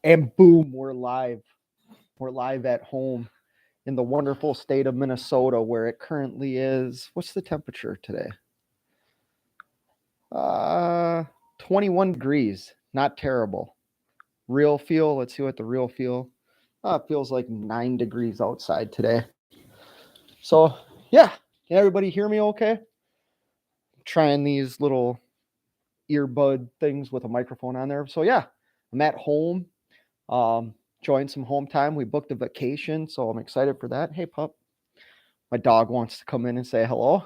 And boom, we're live. We're live at home in the wonderful state of Minnesota where it currently is. What's the temperature today? Uh 21 degrees. Not terrible. Real feel, let's see what the real feel. It feels like 9 degrees outside today. So, yeah. Can everybody hear me okay? Trying these little earbud things with a microphone on there. So, yeah, I'm at home. Enjoying some home time. We booked a vacation, so I'm excited for that. Hey, pup. My dog wants to come in and say hello.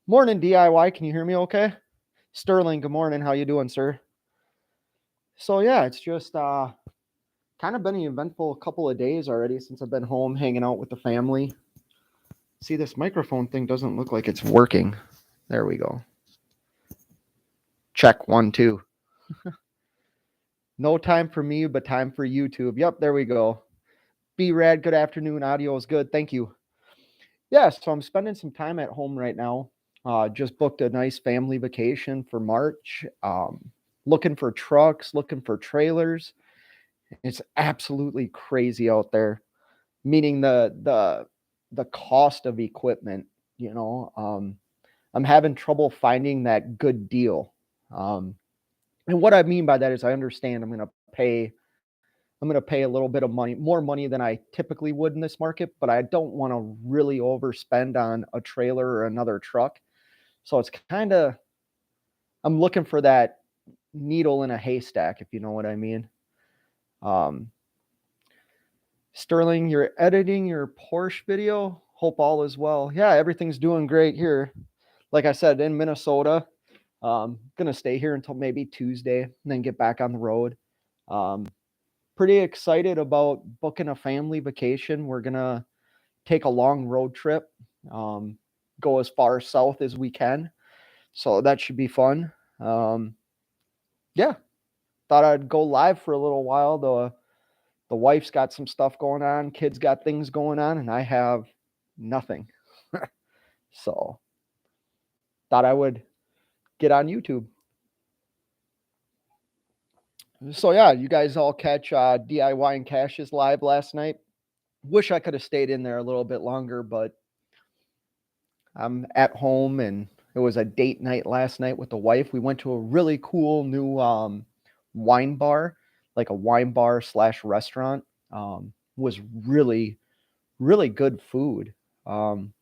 Morning, DIY. Can you hear me okay? Sterling, good morning. How you doing, sir? So, yeah, it's just kind of been an eventful couple of days already since I've been home hanging out with the family. See, this microphone thing doesn't look like it's working. There we go. Check 1, 2. No time for me, but time for YouTube. Yep, there we go. B-Rad, good afternoon. Audio is good. Thank you. Yeah, so I'm spending some time at home right now. Just booked a nice family vacation for March. Looking for trucks, looking for trailers. It's absolutely crazy out there. Meaning the cost of equipment. I'm having trouble finding that good deal. And what I mean by that is I understand I'm going to pay a little bit of money, more money than I typically would in this market, but I don't want to really overspend on a trailer or another truck. So it's kind of, I'm looking for that needle in a haystack, if you know what I mean. Sterling, you're editing your Porsche video. Hope all is well. Yeah, everything's doing great here. Like I said, in Minnesota, gonna stay here until maybe Tuesday and then get back on the road. Pretty excited about booking a family vacation. We're gonna take a long road trip, go as far south as we can. So that should be fun. Yeah, thought I'd go live for a little while. The wife's got some stuff going on, kids got things going on, and I have nothing. So thought I would get on YouTube. So yeah, you guys all catch DIY and Cash's live last night. Wish I could have stayed in there a little bit longer, but I'm at home and it was a date night last night with the wife. We went to a really cool new wine bar, like a wine bar / restaurant. Was really, really good food. And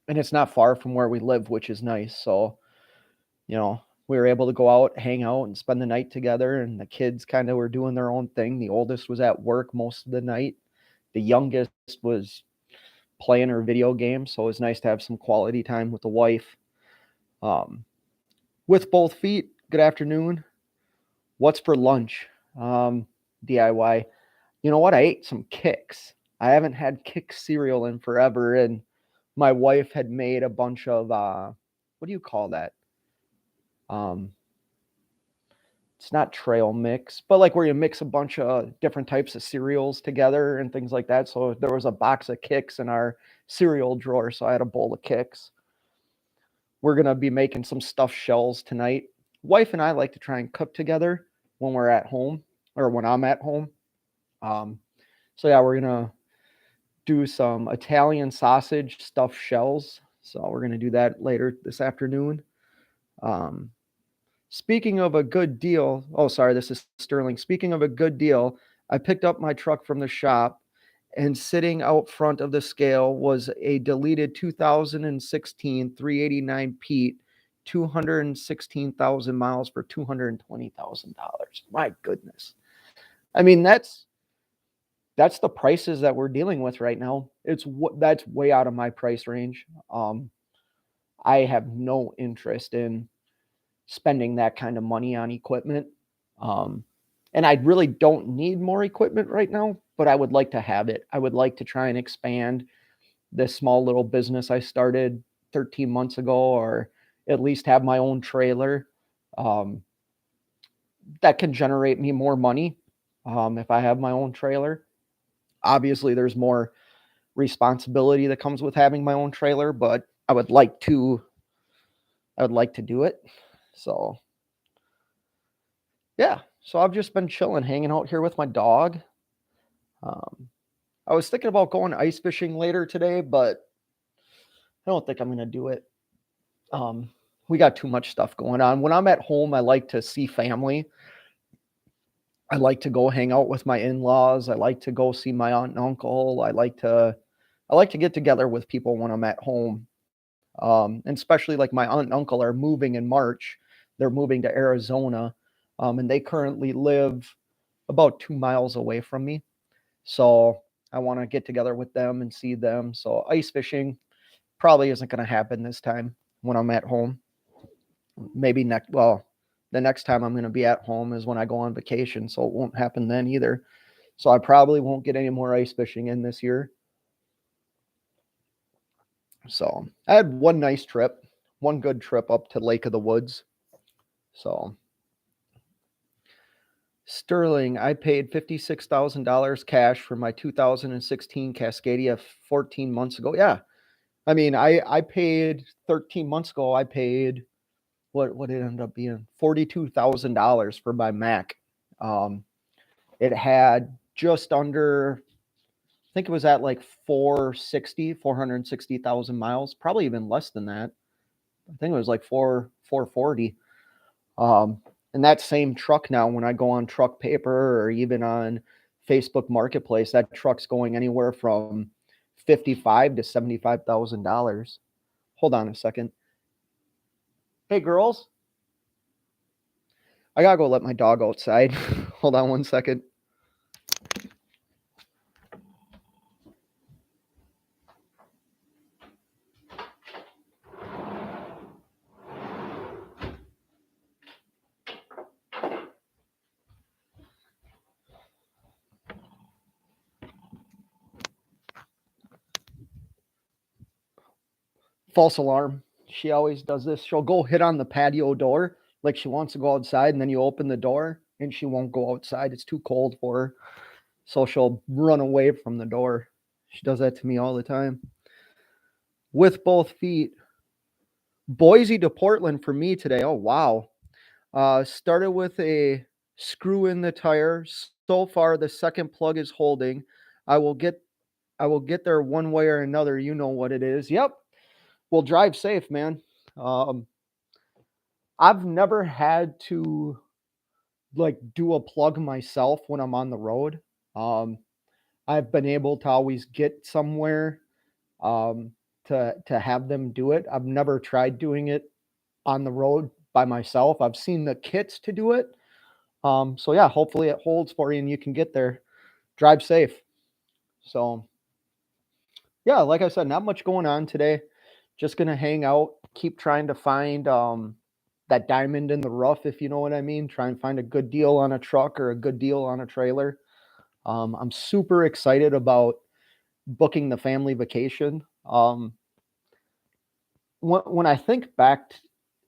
it's not far from where we live, which is nice. So, we were able to go out, hang out, and spend the night together. And the kids kind of were doing their own thing. The oldest was at work most of the night. The youngest was playing her video game. So it was nice to have some quality time with the wife. With both feet, good afternoon. What's for lunch? DIY. You know what? I ate some Kix. I haven't had Kix cereal in forever. And my wife had made a bunch of, what do you call that? It's not trail mix, but like where you mix a bunch of different types of cereals together and things like that. So there was a box of Kix in our cereal drawer. So I had a bowl of Kix. We're going to be making some stuffed shells tonight. Wife and I like to try and cook together when we're at home or when I'm at home. So yeah, we're going to do some Italian sausage stuffed shells. So we're going to do that later this afternoon. Speaking of a good deal, this is Sterling. Speaking of a good deal, I picked up my truck from the shop and sitting out front of the scale was a deleted 2016 389 Pete, 216,000 miles for $220,000. My goodness. I mean, that's the prices that we're dealing with right now. That's way out of my price range. I have no interest in spending that kind of money on equipment. And I really don't need more equipment right now, but I would like to have it. I would like to try and expand this small little business I started 13 months ago, or at least have my own trailer that can generate me more money if I have my own trailer. Obviously, there's more responsibility that comes with having my own trailer, but I would like to do it. So yeah, So I've just been chilling, hanging out here with my dog. Um, I was thinking about going ice fishing later today, but I don't think I'm going to do it. Um, we got too much stuff going on. When I'm at home, I like to see family. I like to go hang out with my in-laws. I like to go see my aunt and uncle. I like to get together with people when I'm at home. And especially like my aunt and uncle are moving in March. They're moving to Arizona, and they currently live about 2 miles away from me. So I want to get together with them and see them. So ice fishing probably isn't going to happen this time when I'm at home. Maybe the next time I'm going to be at home is when I go on vacation. So it won't happen then either. So I probably won't get any more ice fishing in this year. So I had one nice trip, one good trip up to Lake of the Woods. So Sterling, I paid $56,000 cash for my 2016 Cascadia 14 months ago. Yeah. I mean, I paid 13 months ago, I paid what it ended up being $42,000 for my Mac. It had just under, I think it was at like 460,000 miles, probably even less than that. I think it was like 440. And that same truck now, when I go on Truck Paper or even on Facebook Marketplace, that truck's going anywhere from $55,000 to $75,000. Hold on a second. Hey, girls. I gotta go let my dog outside. Hold on one second. False alarm. She always does this. She'll go hit on the patio door like she wants to go outside, and then you open the door and she won't go outside. It's too cold for her. So she'll run away from the door. She does that to me all the time. With both feet. Boise to Portland for me today. Oh, wow. Started with a screw in the tire. So far, the second plug is holding. I will get there one way or another. You know what it is. Yep. Well, drive safe, man. Um, I've never had to like do a plug myself when I'm on the road. Um, I've been able to always get somewhere um, to have them do it. I've never tried doing it on the road by myself. I've seen the kits to do it. So yeah, hopefully it holds for you and you can get there. Drive safe. So yeah, like I said, not much going on today. Just gonna hang out, keep trying to find that diamond in the rough, if you know what I mean. Try and find a good deal on a truck or a good deal on a trailer. I'm super excited about booking the family vacation. When I think back,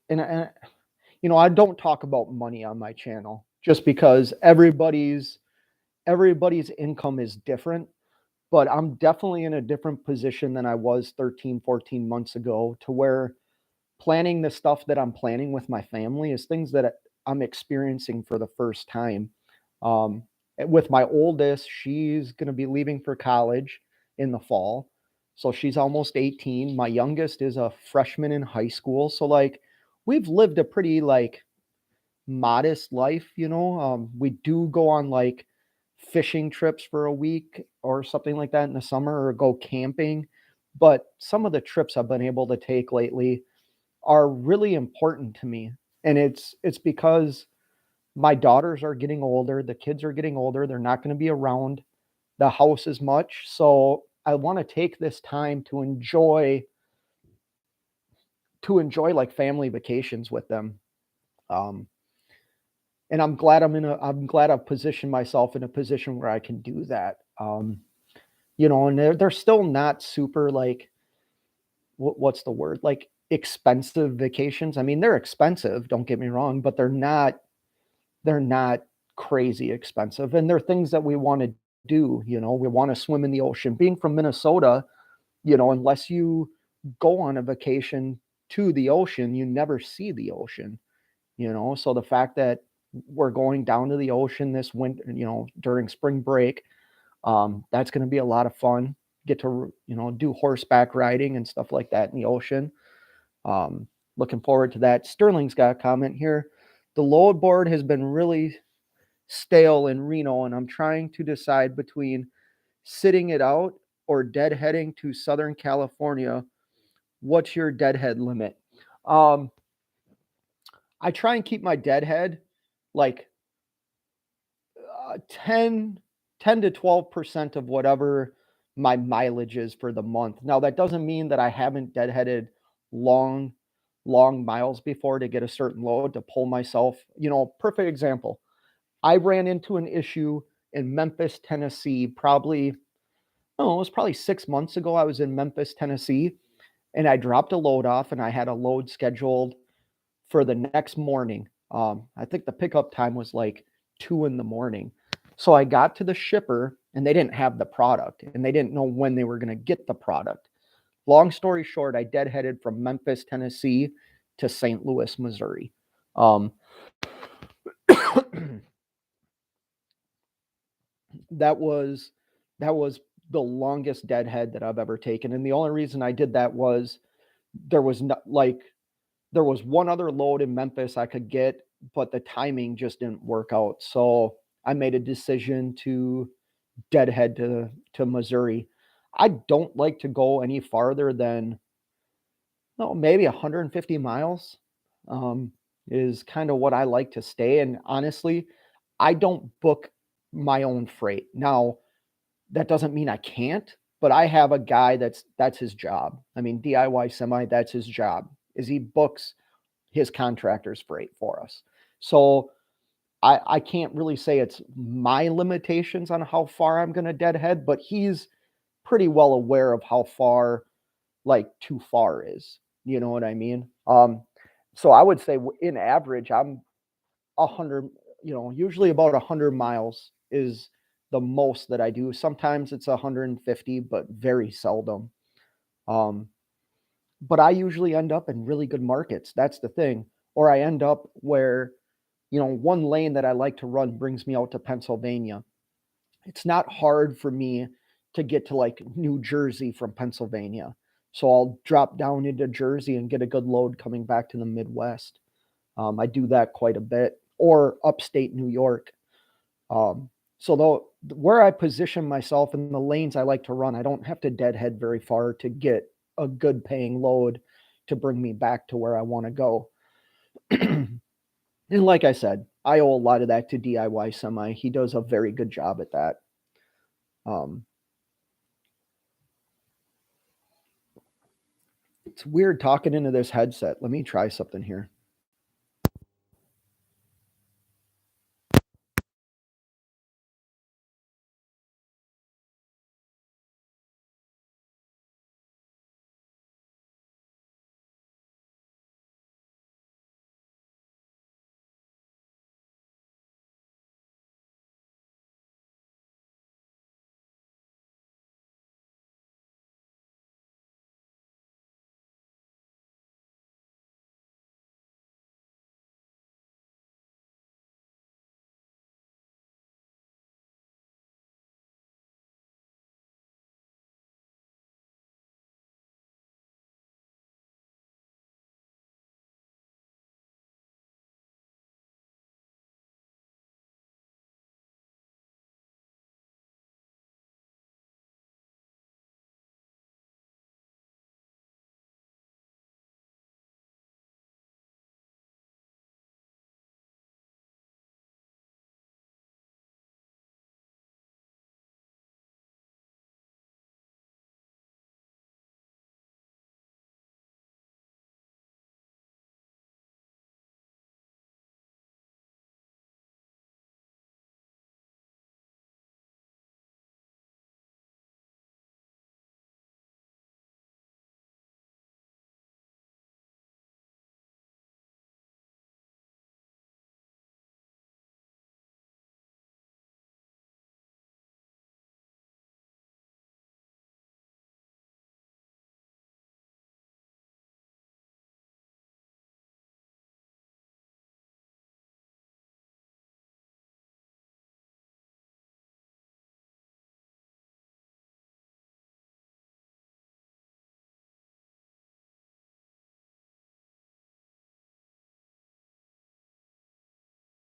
and I don't talk about money on my channel just because everybody's income is different, but I'm definitely in a different position than I was 13, 14 months ago, to where planning the stuff that I'm planning with my family is things that I'm experiencing for the first time. Um, with my oldest, she's going to be leaving for college in the fall. So she's almost 18. My youngest is a freshman in high school. So like we've lived a pretty like modest life. We do go on like fishing trips for a week or something like that in the summer, or go camping. But some of the trips I've been able to take lately are really important to me. And it's because my daughters are getting older, the kids are getting older, they're not going to be around the house as much. So I want to take this time to enjoy like family vacations with them. Um, and I'm glad I've positioned myself in a position where I can do that. And they're still not super like what's the word? Like expensive vacations. I mean, they're expensive, don't get me wrong, but they're not crazy expensive. And they're things that we want to do. We want to swim in the ocean. Being from Minnesota, unless you go on a vacation to the ocean, you never see the ocean. So the fact that we're going down to the ocean this winter, during spring break. That's going to be a lot of fun. Get to, do horseback riding and stuff like that in the ocean. Looking forward to that. Sterling's got a comment here. The load board has been really stale in Reno, and I'm trying to decide between sitting it out or deadheading to Southern California. What's your deadhead limit? I try and keep my deadhead like 10 to 12% of whatever my mileage is for the month. Now, that doesn't mean that I haven't deadheaded long miles before to get a certain load to pull myself. Perfect example. I ran into an issue in Memphis, Tennessee, it was probably 6 months ago. I was in Memphis, Tennessee, and I dropped a load off, and I had a load scheduled for the next morning. I think the pickup time was like 2 a.m. So I got to the shipper, and they didn't have the product, and they didn't know when they were going to get the product. Long story short, I deadheaded from Memphis, Tennessee to St. Louis, Missouri. That was the longest deadhead that I've ever taken, and the only reason I did that was there was one other load in Memphis I could get, but the timing just didn't work out. So I made a decision to deadhead to Missouri. I don't like to go any farther than maybe 150 miles. Is kind of what I like to stay. And honestly, I don't book my own freight. Now, that doesn't mean I can't, but I have a guy that's his job. I mean, DIY Semi, that's his job, is he books his contractor's freight for us. So I can't really say it's my limitations on how far I'm going to deadhead, but he's pretty well aware of how far like too far is. You know what I mean? So I would say in average, I'm 100, usually about 100 miles is the most that I do. Sometimes it's 150, but very seldom. But I usually end up in really good markets. That's the thing. Or I end up where, one lane that I like to run brings me out to Pennsylvania. It's not hard for me to get to like New Jersey from Pennsylvania. So I'll drop down into Jersey and get a good load coming back to the Midwest. I do that quite a bit, or upstate New York. So though where I position myself in the lanes I like to run, I don't have to deadhead very far to get a good paying load to bring me back to where I want to go. And like I said, I owe a lot of that to DIY Semi. He does a very good job at that. It's weird talking into this headset. Let me try something here.